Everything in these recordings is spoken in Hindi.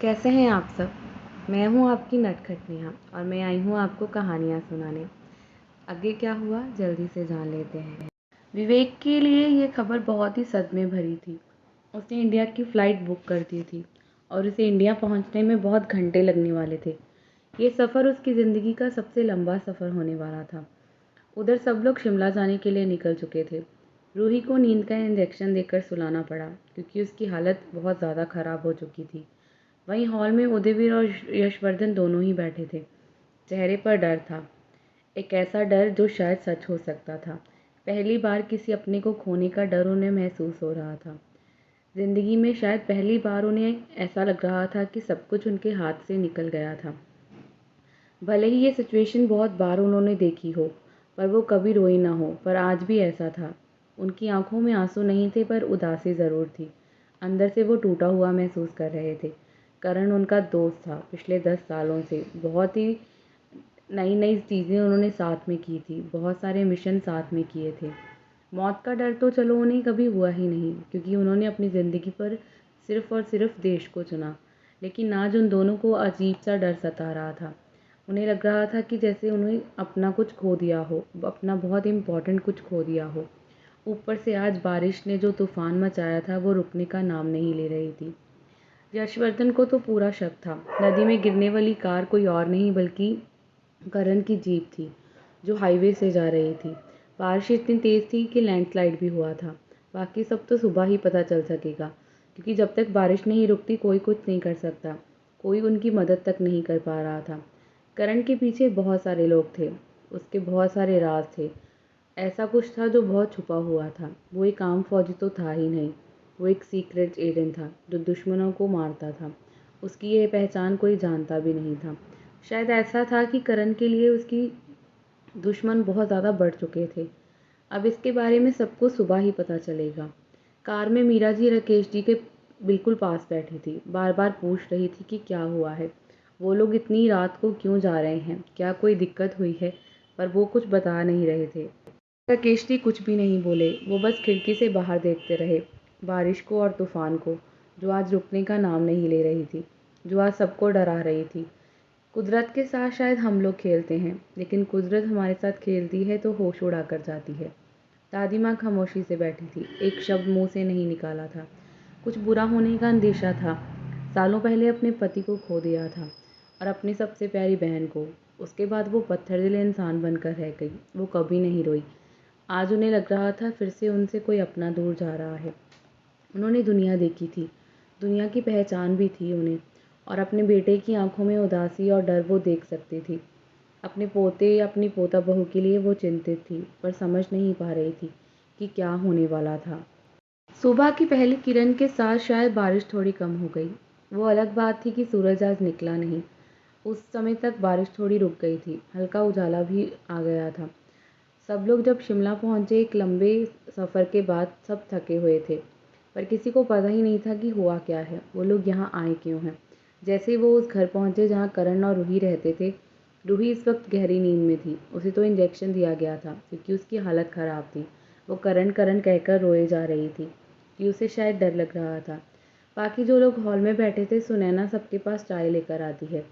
कैसे हैं आप सब? मैं हूँ आपकी नटखट नेहा और मैं आई हूँ आपको कहानियाँ सुनाने। आगे क्या हुआ जल्दी से जान लेते हैं। विवेक के लिए ये खबर बहुत ही सदमे भरी थी। उसने इंडिया की फ़्लाइट बुक कर दी थी और उसे इंडिया पहुँचने में बहुत घंटे लगने वाले थे। ये सफ़र उसकी ज़िंदगी का सबसे लंबा सफ़र होने वाला था। उधर सब लोग शिमला जाने के लिए निकल चुके थे। रूही को नींद का इंजेक्शन देकर सुलाना पड़ा क्योंकि उसकी हालत बहुत ज़्यादा ख़राब हो चुकी थी। वहीं हॉल में उदयवीर और यशवर्धन दोनों ही बैठे थे। चेहरे पर डर था, एक ऐसा डर जो शायद सच हो सकता था। पहली बार किसी अपने को खोने का डर उन्हें महसूस हो रहा था। जिंदगी में शायद पहली बार उन्हें ऐसा लग रहा था कि सब कुछ उनके हाथ से निकल गया था। भले ही ये सिचुएशन बहुत बार उन्होंने देखी हो, पर वो कभी रोई ना हो, पर आज भी ऐसा था। उनकी आंखों में आंसू नहीं थे, पर उदासी ज़रूर थी। अंदर से वो टूटा हुआ महसूस कर रहे थे। करण उनका दोस्त था पिछले 10 सालों से। बहुत ही नई नई चीज़ें उन्होंने साथ में की थी, बहुत सारे मिशन साथ में किए थे। मौत का डर तो चलो उन्हें कभी हुआ ही नहीं, क्योंकि उन्होंने अपनी ज़िंदगी पर सिर्फ और सिर्फ देश को चुना। लेकिन आज उन दोनों को अजीब सा डर सता रहा था। उन्हें लग रहा था कि जैसे उन्हें अपना कुछ खो दिया हो, अपना बहुत इम्पोर्टेंट कुछ खो दिया हो। ऊपर से आज बारिश ने जो तूफान मचाया था वो रुकने का नाम नहीं ले रही थी। यशवर्धन को तो पूरा शक था। नदी में गिरने वाली कार कोई और नहीं बल्कि करण की जीप थी, जो हाईवे से जा रही थी। बारिश इतनी तेज़ थी कि लैंडस्लाइड भी हुआ था। बाकी सब तो सुबह ही पता चल सकेगा, क्योंकि जब तक बारिश नहीं रुकती कोई कुछ नहीं कर सकता। कोई उनकी मदद तक नहीं कर पा रहा था। करण के पीछे बहुत सारे लोग थे, उसके बहुत सारे राज थे। ऐसा कुछ था जो बहुत छुपा हुआ था। वो एक आम फौजी तो था ही नहीं, वो एक सीक्रेट एजेंट था जो दुश्मनों को मारता था। उसकी ये पहचान कोई जानता भी नहीं था। शायद ऐसा था कि करण के लिए उसकी दुश्मन बहुत ज़्यादा बढ़ चुके थे। अब इसके बारे में सबको सुबह ही पता चलेगा। कार में मीरा जी राकेश जी के बिल्कुल पास बैठी थी। बार बार पूछ रही थी कि क्या हुआ है, वो लोग इतनी रात को क्यों जा रहे हैं, क्या कोई दिक्कत हुई है, पर वो कुछ बता नहीं रहे थे। राकेश जी कुछ भी नहीं बोले, वो बस खिड़की से बाहर देखते रहे, बारिश को और तूफान को, जो आज रुकने का नाम नहीं ले रही थी, जो आज सबको डरा रही थी। कुदरत के साथ शायद हम लोग खेलते हैं, लेकिन कुदरत हमारे साथ खेलती है तो होश उड़ा कर जाती है। दादी माँ खामोशी से बैठी थी, एक शब्द मुंह से नहीं निकाला था। कुछ बुरा होने का अंदेशा था। सालों पहले अपने पति को खो दिया था और अपनी सबसे प्यारी बहन को। उसके बाद वो पत्थर दिल इंसान बनकर रह गई। वो कभी नहीं रोई। आज उन्हें लग रहा था फिर से उनसे कोई अपना दूर जा रहा है। उन्होंने दुनिया देखी थी, दुनिया की पहचान भी थी उन्हें, और अपने बेटे की आंखों में उदासी और डर वो देख सकती थी। अपने पोते या अपनी पोता बहू के लिए वो चिंतित थी, पर समझ नहीं पा रही थी कि क्या होने वाला था। सुबह की पहली किरण के साथ शायद बारिश थोड़ी कम हो गई। वो अलग बात थी कि सूरज आज निकला नहीं। उस समय तक बारिश थोड़ी रुक गई थी, हल्का उजाला भी आ गया था। सब लोग जब शिमला पहुंचे, एक लंबे सफ़र के बाद सब थके हुए थे, पर किसी को पता ही नहीं था कि हुआ क्या है, वो लोग यहाँ आए क्यों हैं। जैसे ही वो उस घर पहुंचे जहाँ करण और रूही रहते थे, रूही इस वक्त गहरी नींद में थी। उसे तो इंजेक्शन दिया गया था क्योंकि उसकी हालत ख़राब थी। वो करण करण कहकर रोए जा रही थी कि उसे शायद डर लग रहा था। बाकी जो लोग हॉल में बैठे थे, सुनैना सबके पास चाय लेकर आती है।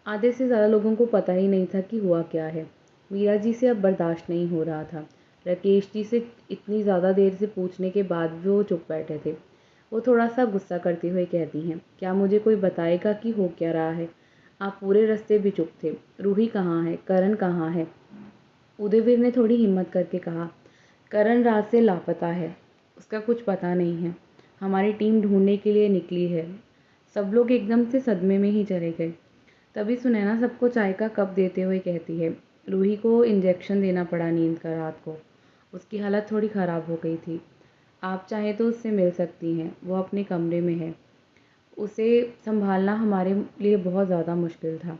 आधे से ज़्यादा लोगों को पता ही नहीं था कि हुआ क्या है। मीरा जी से अब बर्दाश्त नहीं हो रहा था। राकेश जी से इतनी ज़्यादा देर से पूछने के बाद भी वो चुप बैठे थे। वो थोड़ा सा गुस्सा करते हुए कहती हैं, क्या मुझे कोई बताएगा कि हो क्या रहा है? आप पूरे रास्ते भी चुप थे। रूही कहाँ है? करण कहाँ है? उदयवीर ने थोड़ी हिम्मत करके कहा, करण रात से लापता है, उसका कुछ पता नहीं है। हमारी टीम ढूंढने के लिए निकली है। सब लोग एकदम से सदमे में ही चले गए। तभी सुनैना सबको चाय का कप देते हुए कहती है, रूही को इंजेक्शन देना पड़ा नींद का रात को। उसकी हालत थोड़ी ख़राब हो गई थी। आप चाहें तो उससे मिल सकती हैं, वो अपने कमरे में है। उसे संभालना हमारे लिए बहुत ज़्यादा मुश्किल था,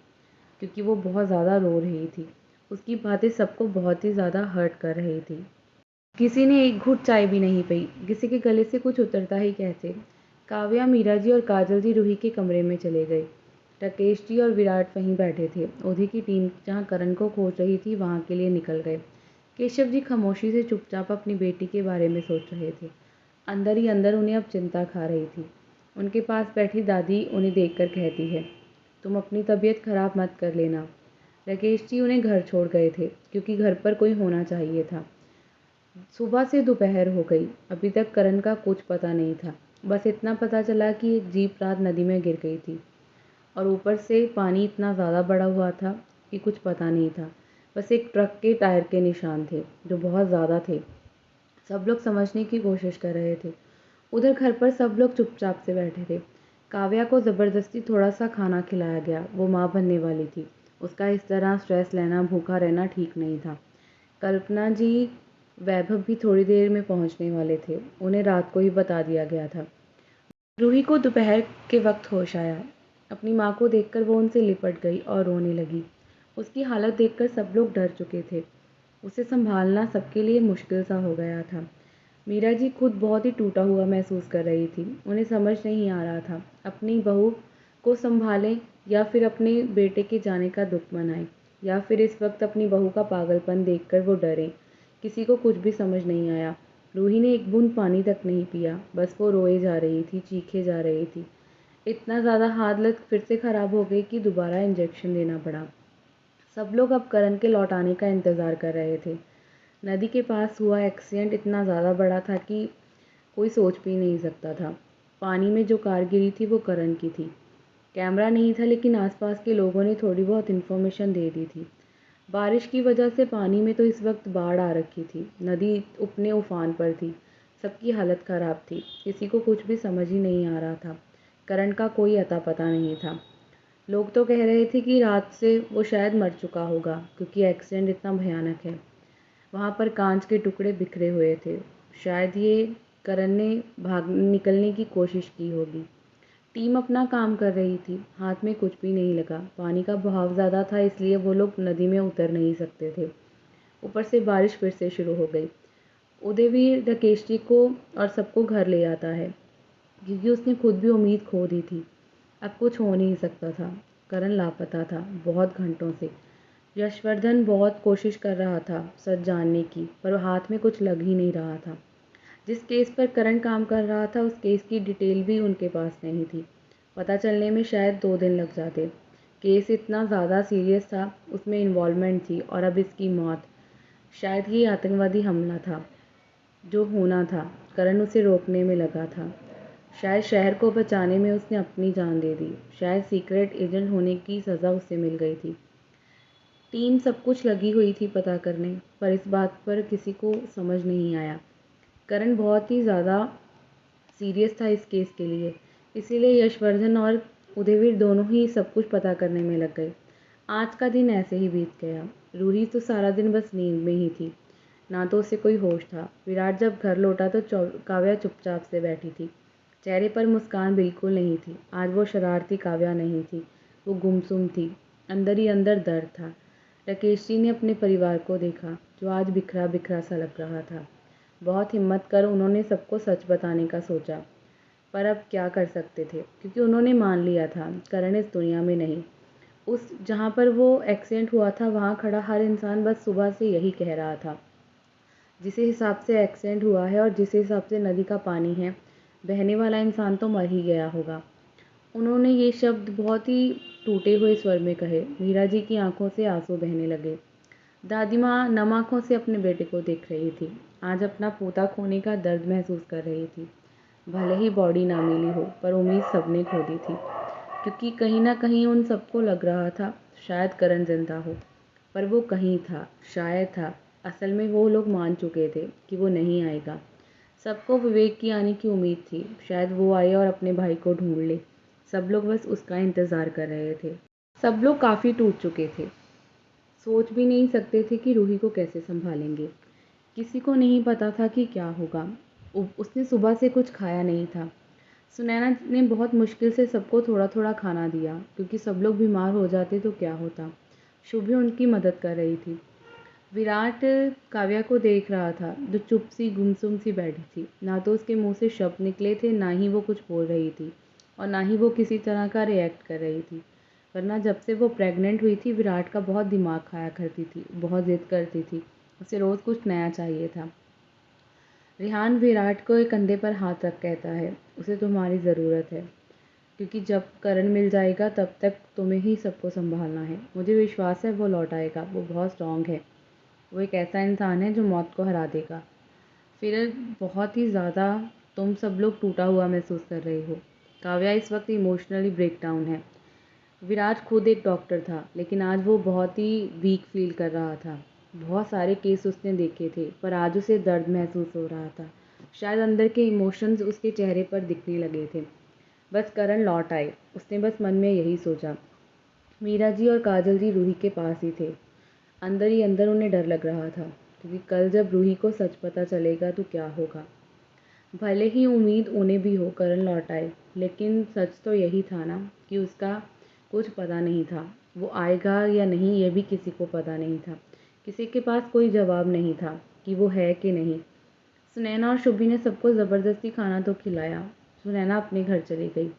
क्योंकि वो बहुत ज़्यादा रो रही थी। उसकी बातें सबको बहुत ही ज़्यादा हर्ट कर रही थी। किसी ने एक घूंट चाय भी नहीं पी। किसी के गले से कुछ उतरता ही कैसे। काव्या, मीरा जी और काजल जी रूही के कमरे में चले गए। राकेश जी और विराट वहीं बैठे थे। ओधी की टीम जहाँ करण को खोज रही थी वहाँ के लिए निकल गए। केशव जी खामोशी से चुपचाप अपनी बेटी के बारे में सोच रहे थे। अंदर ही अंदर उन्हें अब चिंता खा रही थी। उनके पास बैठी दादी उन्हें देखकर कहती है, तुम अपनी तबीयत खराब मत कर लेना। राकेश जी उन्हें घर छोड़ गए थे क्योंकि घर पर कोई होना चाहिए था। सुबह से दोपहर हो गई, अभी तक करण का कुछ पता नहीं था। बस इतना पता चला कि एक जीप रात नदी में गिर गई थी और ऊपर से पानी इतना ज़्यादा बढ़ा हुआ था कि कुछ पता नहीं था। बस एक ट्रक के टायर के निशान थे जो बहुत ज़्यादा थे। सब लोग समझने की कोशिश कर रहे थे। उधर घर पर सब लोग चुपचाप से बैठे थे। काव्या को ज़बरदस्ती थोड़ा सा खाना खिलाया गया। वो माँ बनने वाली थी। उसका इस तरह स्ट्रेस लेना, भूखा रहना ठीक नहीं था। कल्पना जी, वैभव भी थोड़ी देर में पहुंचने वाले थे। उन्हें रात को ही बता दिया गया था। रूही को दोपहर के वक्त होश आया। अपनी माँ को देखकर वो उनसे लिपट गई और रोने लगी। उसकी हालत देखकर सब लोग डर चुके थे। उसे संभालना सबके लिए मुश्किल सा हो गया था। मीरा जी खुद बहुत ही टूटा हुआ महसूस कर रही थी। उन्हें समझ नहीं आ रहा था अपनी बहू को संभालें या फिर अपने बेटे के जाने का दुख मनाएं, या फिर इस वक्त अपनी बहू का पागलपन देखकर वो डरें। किसी को कुछ भी समझ नहीं आया। रूही ने एक बूंद पानी तक नहीं पिया। बस वो रोए जा रही थी, चीखे जा रही थी। इतना ज़्यादा हालत फिर से ख़राब हो गई कि दोबारा इंजेक्शन देना पड़ा। सब लोग अब करण के लौट आने का इंतज़ार कर रहे थे। नदी के पास हुआ एक्सीडेंट इतना ज़्यादा बड़ा था कि कोई सोच भी नहीं सकता था। पानी में जो कार गिरी थी वो करण की थी। कैमरा नहीं था लेकिन आसपास के लोगों ने थोड़ी बहुत इन्फॉर्मेशन दे दी थी। बारिश की वजह से पानी में तो इस वक्त बाढ़ आ रखी थी। नदी अपने उफान पर थी। सबकी हालत ख़राब थी। किसी को कुछ भी समझ ही नहीं आ रहा था। करण का कोई अता पता नहीं था। लोग तो कह रहे थे कि रात से वो शायद मर चुका होगा क्योंकि एक्सीडेंट इतना भयानक है। वहाँ पर कांच के टुकड़े बिखरे हुए थे। शायद ये करण ने भाग निकलने की कोशिश की होगी। टीम अपना काम कर रही थी। हाथ में कुछ भी नहीं लगा। पानी का बहाव ज़्यादा था इसलिए वो लोग नदी में उतर नहीं सकते थे। ऊपर से बारिश फिर से शुरू हो गई। उदयवीर राकेश जी को और सबको घर ले आता है क्योंकि उसने खुद भी उम्मीद खो दी थी। अब कुछ हो नहीं सकता था। करण लापता था बहुत घंटों से। यशवर्धन बहुत कोशिश कर रहा था सच जानने की, पर हाथ में कुछ लग ही नहीं रहा था। जिस केस पर करण काम कर रहा था उस केस की डिटेल भी उनके पास नहीं थी। पता चलने में शायद 2 दिन लग जाते। केस इतना ज़्यादा सीरियस था, उसमें इन्वॉल्वमेंट थी और अब इसकी मौत। शायद ये आतंकवादी हमला था जो होना था। करण उसे रोकने में लगा था। शायद शहर को बचाने में उसने अपनी जान दे दी। शायद सीक्रेट एजेंट होने की सज़ा उसे मिल गई थी। टीम सब कुछ लगी हुई थी पता करने, पर इस बात पर किसी को समझ नहीं आया। करण बहुत ही ज़्यादा सीरियस था इस केस के लिए, इसीलिए यशवर्धन और उदयवीर दोनों ही सब कुछ पता करने में लग गए। आज का दिन ऐसे ही बीत गया। रूही तो सारा दिन बस नींद में ही थी, ना तो उसे कोई होश था। विराट जब घर लौटा तो काव्या चुपचाप से बैठी थी। चेहरे पर मुस्कान बिल्कुल नहीं थी। आज वो शरारती काव्या नहीं थी, वो गुमसुम थी। अंदर ही अंदर दर्द था। राकेश जी ने अपने परिवार को देखा जो आज बिखरा बिखरा सा लग रहा था। बहुत हिम्मत कर उन्होंने सबको सच बताने का सोचा, पर अब क्या कर सकते थे क्योंकि उन्होंने मान लिया था करण इस दुनिया में नहीं। उस जहाँ पर वो एक्सीडेंट हुआ था वहाँ खड़ा हर इंसान बस सुबह से यही कह रहा था। जिस हिसाब से एक्सीडेंट हुआ है और जिस हिसाब से नदी का पानी है, बहने वाला इंसान तो मर ही गया होगा। उन्होंने ये शब्द बहुत ही टूटे हुए स्वर में कहे। मीरा जी की आंखों से आंसू बहने लगे। दादी माँ नम आँखों से अपने बेटे को देख रही थी। आज अपना पोता खोने का दर्द महसूस कर रही थी। भले ही बॉडी ना मिली हो, पर उम्मीद सबने खो दी थी क्योंकि कहीं ना कहीं उन सबको लग रहा था शायद करण जिंदा हो, पर वो कहीं था, शायद था। असल में वो लोग मान चुके थे कि वो नहीं आएगा। सबको विवेक की आने की उम्मीद थी। शायद वो आए और अपने भाई को ढूंढ ले। सब लोग बस उसका इंतज़ार कर रहे थे। सब लोग काफ़ी टूट चुके थे। सोच भी नहीं सकते थे कि रूही को कैसे संभालेंगे। किसी को नहीं पता था कि क्या होगा। उसने सुबह से कुछ खाया नहीं था। सुनैना ने बहुत मुश्किल से सबको थोड़ा थोड़ा खाना दिया क्योंकि सब लोग बीमार हो जाते तो क्या होता। शुभी उनकी मदद कर रही थी। विराट काव्या को देख रहा था जो चुप सी गुमसुम सी बैठी थी। ना तो उसके मुंह से शब्द निकले थे, ना ही वो कुछ बोल रही थी और ना ही वो किसी तरह का रिएक्ट कर रही थी। वरना जब से वो प्रेग्नेंट हुई थी विराट का बहुत दिमाग खाया करती थी, बहुत ज़िद करती थी। उसे रोज़ कुछ नया चाहिए था। रेहान विराट को एक कंधे पर हाथ रख कहता है, उसे तुम्हारी ज़रूरत है, क्योंकि जब करण मिल जाएगा तब तक तुम्हें ही सबको संभालना है। मुझे विश्वास है वो लौट आएगा, वो बहुत स्ट्रॉन्ग है, वो एक ऐसा इंसान है जो मौत को हरा देगा। फिर बहुत ही ज़्यादा तुम सब लोग टूटा हुआ महसूस कर रहे हो। काव्या इस वक्त इमोशनली ब्रेक डाउन है। विराट खुद एक डॉक्टर था, लेकिन आज वो बहुत ही वीक फील कर रहा था। बहुत सारे केस उसने देखे थे, पर आज उसे दर्द महसूस हो रहा था। शायद अंदर के इमोशंस उसके चेहरे पर दिखने लगे थे। बस करण लौट आए, उसने बस मन में यही सोचा। मीरा जी और काजल जी रूही के पास ही थे। अंदर ही अंदर उन्हें डर लग रहा था, क्योंकि कल जब रूही को सच पता चलेगा तो क्या होगा। भले ही उम्मीद उन्हें भी हो करण लौट आए, लेकिन सच तो यही था ना कि उसका कुछ पता नहीं था। वो आएगा या नहीं ये भी किसी को पता नहीं था। किसी के पास कोई जवाब नहीं था कि वो है कि नहीं। सुनैना और शुभी ने सबको ज़बरदस्ती खाना तो खिलाया। सुनैना अपने घर चली गई।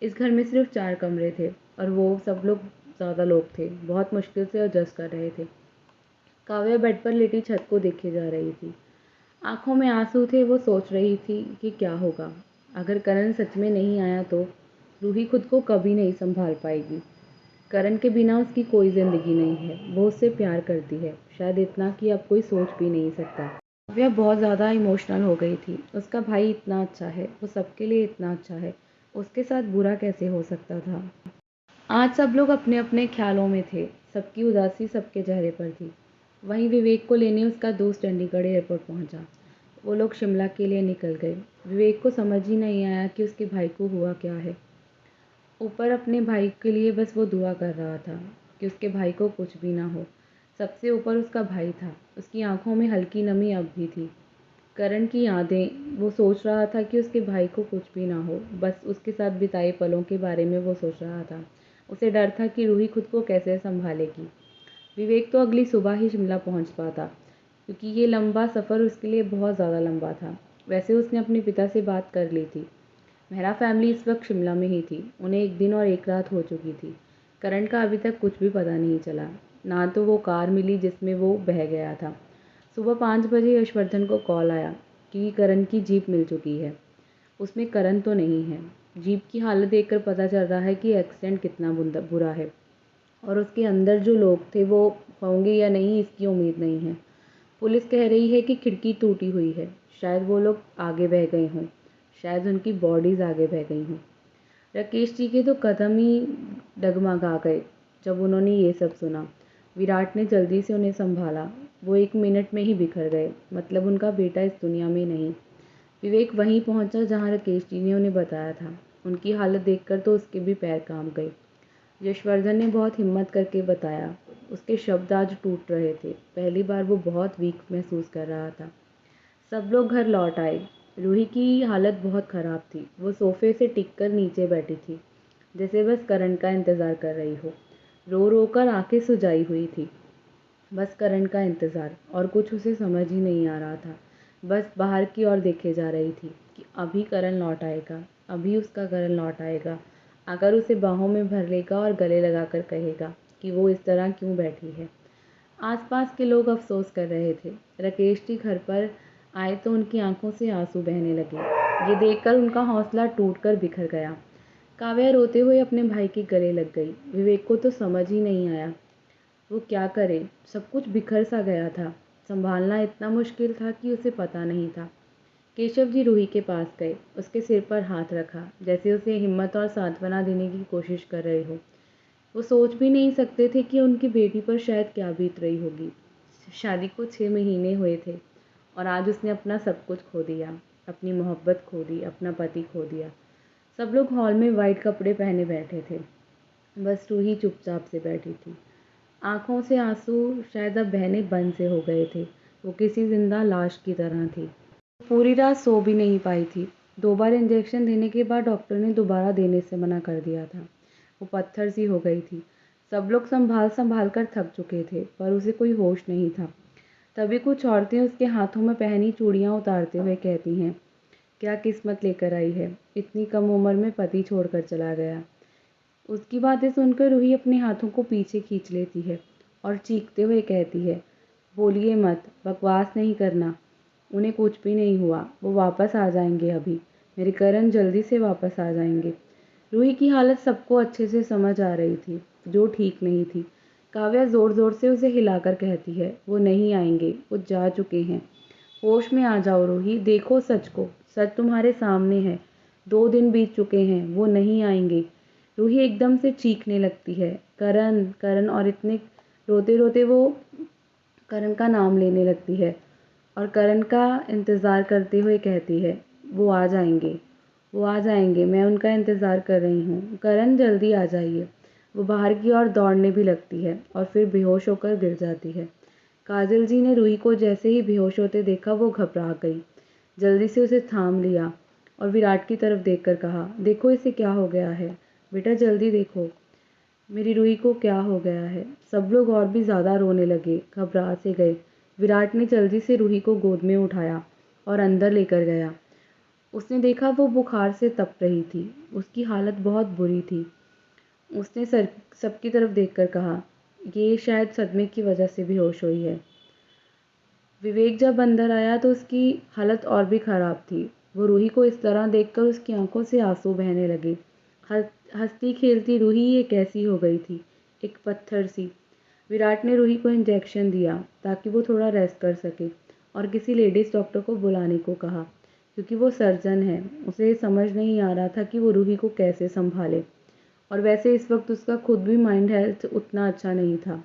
इस घर में सिर्फ 4 कमरे थे और वो सब लोग ज़्यादा लोग थे। बहुत मुश्किल से एडजस्ट कर रहे थे। काव्या बेड पर लेटी छत को देखे जा रही थी। आंखों में आंसू थे। वो सोच रही थी कि क्या होगा अगर करण सच में नहीं आया तो रूही खुद को कभी नहीं संभाल पाएगी। करण के बिना उसकी कोई ज़िंदगी नहीं है। वो उससे प्यार करती है, शायद इतना कि अब कोई सोच भी नहीं सकता। काव्या बहुत ज़्यादा इमोशनल हो गई थी। उसका भाई इतना अच्छा है, वो सबके लिए इतना अच्छा है, उसके साथ बुरा कैसे हो सकता था। आज सब लोग अपने अपने ख्यालों में थे। सबकी उदासी सबके चेहरे पर थी। वहीं विवेक को लेने उसका दोस्त चंडीगढ़ एयरपोर्ट पहुंचा। वो लोग शिमला के लिए निकल गए। विवेक को समझ ही नहीं आया कि उसके भाई को हुआ क्या है। ऊपर अपने भाई के लिए बस वो दुआ कर रहा था कि उसके भाई को कुछ भी ना हो। सबसे ऊपर उसका भाई था। उसकी आंखों में हल्की नमी अब भी थी। करण की यादें, वो सोच रहा था कि उसके भाई को कुछ भी ना हो। बस उसके साथ बिताए पलों के बारे में वो सोच रहा था। उसे डर था कि रूही खुद को कैसे संभालेगी। विवेक तो अगली सुबह ही शिमला पहुंच पाता, क्योंकि ये लंबा सफ़र उसके लिए बहुत ज़्यादा लंबा था। वैसे उसने अपने पिता से बात कर ली थी। मेहरा फैमिली इस वक्त शिमला में ही थी। उन्हें 1 दिन और 1 रात हो चुकी थी। करण का अभी तक कुछ भी पता नहीं चला। ना तो वो कार मिली जिसमें वो बह गया था। सुबह 5 बजे यशवर्धन को कॉल आया कि करण की जीप मिल चुकी है। उसमें करण तो नहीं है। जीप की हालत देखकर पता चल रहा है कि एक्सीडेंट कितना बुरा है, और उसके अंदर जो लोग थे वो होंगे या नहीं इसकी उम्मीद नहीं है। पुलिस कह रही है कि खिड़की टूटी हुई है। शायद वो लोग आगे बह गए हों, शायद उनकी बॉडीज़ आगे बह गई हों। राकेश जी के तो कदम ही डगमगा गए जब उन्होंने ये सब सुना। विराट ने जल्दी से उन्हें संभाला। वो 1 मिनट में ही बिखर गए, मतलब उनका बेटा इस दुनिया में नहीं। विवेक वहीं पहुंचा जहां राकेश जी ने उन्हें बताया था। उनकी हालत देखकर तो उसके भी पैर कांप गए। यशवर्धन ने बहुत हिम्मत करके बताया। उसके शब्द आज टूट रहे थे। पहली बार वो बहुत वीक महसूस कर रहा था। सब लोग घर लौट आए। रूही की हालत बहुत ख़राब थी। वो सोफ़े से टिककर नीचे बैठी थी, जैसे बस करण का इंतज़ार कर रही हो। रो रो कर आंखें सुजाई हुई थी। बस करण का इंतज़ार, और कुछ उसे समझ ही नहीं आ रहा था। बस बाहर की ओर देखे जा रही थी कि अभी करण लौट आएगा, अभी उसका करण लौट आएगा। अगर उसे बाहों में भर लेगा और गले लगाकर कहेगा कि वो इस तरह क्यों बैठी है। आसपास के लोग अफसोस कर रहे थे। राकेश जी घर पर आए तो उनकी आंखों से आंसू बहने लगे। ये देखकर उनका हौसला टूटकर बिखर गया। काव्या रोते हुए अपने भाई के गले लग गई। विवेक को तो समझ ही नहीं आया वो क्या करे। सब कुछ बिखर सा गया था। संभालना इतना मुश्किल था कि उसे पता नहीं था। केशव जी रूही के पास गए। उसके सिर पर हाथ रखा, जैसे उसे हिम्मत और सांत्वना देने की कोशिश कर रहे हो। वो सोच भी नहीं सकते थे कि उनकी बेटी पर शायद क्या बीत रही होगी। शादी को 6 महीने हुए थे और आज उसने अपना सब कुछ खो दिया। अपनी मोहब्बत खो दी, अपना पति खो दिया। सब लोग हॉल में वाइट कपड़े पहने बैठे थे। बस रूही चुपचाप से बैठी थी। आंखों से आंसू शायद अब बहने बंद से हो गए थे। वो किसी जिंदा लाश की तरह थी। पूरी रात सो भी नहीं पाई थी। 2 बार इंजेक्शन देने के बाद डॉक्टर ने दोबारा देने से मना कर दिया था। वो पत्थर सी हो गई थी। सब लोग संभाल संभाल कर थक चुके थे, पर उसे कोई होश नहीं था। तभी कुछ औरतें उसके हाथों में पहनी चूड़ियाँ उतारते हुए कहती हैं, क्या किस्मत लेकर आई है, इतनी कम उम्र में पति छोड़कर चला गया। उसकी बातें सुनकर रूही अपने हाथों को पीछे खींच लेती है और चीखते हुए कहती है, बोलिए मत, बकवास नहीं करना। उन्हें कुछ भी नहीं हुआ, वो वापस आ जाएंगे अभी, मेरे करण जल्दी से वापस आ जाएंगे। रूही की हालत सबको अच्छे से समझ आ रही थी, जो ठीक नहीं थी। काव्या ज़ोर ज़ोर से उसे हिलाकर कहती है, वो नहीं आएंगे, वो जा चुके हैं। होश में आ जाओ रूही, देखो सच को, सच तुम्हारे सामने है। 2 दिन बीत चुके हैं, वो नहीं आएंगे। रूही एकदम से चीखने लगती है, करण करण, और इतने रोते रोते वो करण का नाम लेने लगती है और करण का इंतज़ार करते हुए कहती है, वो आ जाएंगे, वो आ जाएंगे, मैं उनका इंतज़ार कर रही हूँ, करण जल्दी आ जाइए। वो बाहर की ओर दौड़ने भी लगती है और फिर बेहोश होकर गिर जाती है। काजल जी ने रूही को जैसे ही बेहोश होते देखा, वो घबरा गई। जल्दी से उसे थाम लिया और विराट की तरफ देखकर कहा, देखो इसे क्या हो गया है, बेटा जल्दी देखो, मेरी रूही को क्या हो गया है। सब लोग और भी ज़्यादा रोने लगे, घबरा से गए। विराट ने जल्दी से रूही को गोद में उठाया और अंदर लेकर गया। उसने देखा वो बुखार से तप रही थी, उसकी हालत बहुत बुरी थी। उसने सबकी तरफ देखकर कहा, ये शायद सदमे की वजह से बेहोश हुई है। विवेक जब अंदर आया तो उसकी हालत और भी खराब थी। वो रूही को इस तरह देखकर उसकी आंखों से आंसू बहने लगे। हंसती खेलती रूही ये कैसी हो गई थी, एक पत्थर सी। विराट ने रूही को इंजेक्शन दिया ताकि वो थोड़ा रेस्ट कर सके और किसी लेडीज़ डॉक्टर को बुलाने को कहा, क्योंकि वो सर्जन है। उसे समझ नहीं आ रहा था कि वो रूही को कैसे संभाले, और वैसे इस वक्त उसका खुद भी माइंड हेल्थ उतना अच्छा नहीं था।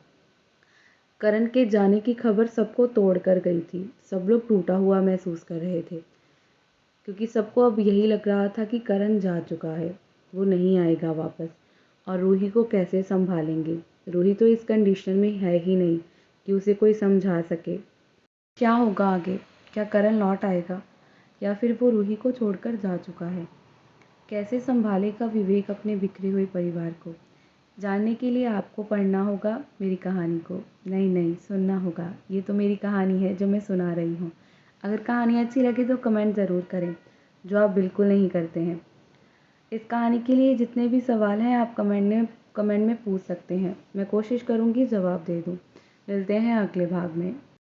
करण के जाने की खबर सबको तोड़ कर गई थी। सब लोग टूटा हुआ महसूस कर रहे थे, क्योंकि सबको अब यही लग रहा था कि करण जा चुका है, वो नहीं आएगा वापस, और रूही को कैसे संभालेंगे। रूही तो इस कंडीशन में है ही नहीं कि उसे कोई समझा सके। क्या होगा आगे? क्या करण लौट आएगा, या फिर वो रूही को छोड़कर जा चुका है? कैसे संभालेगा विवेक अपने बिखरे हुए परिवार को? जानने के लिए आपको पढ़ना होगा मेरी कहानी को। नहीं नहीं, सुनना होगा। ये तो मेरी कहानी है जो मैं सुना रही हूँ। अगर कहानी अच्छी लगे तो कमेंट ज़रूर करें, जो आप बिल्कुल नहीं करते हैं। इस कहानी के लिए जितने भी सवाल हैं आप कमेंट में पूछ सकते हैं। मैं कोशिश करूँगी जवाब दे दूँ। मिलते हैं अगले भाग में।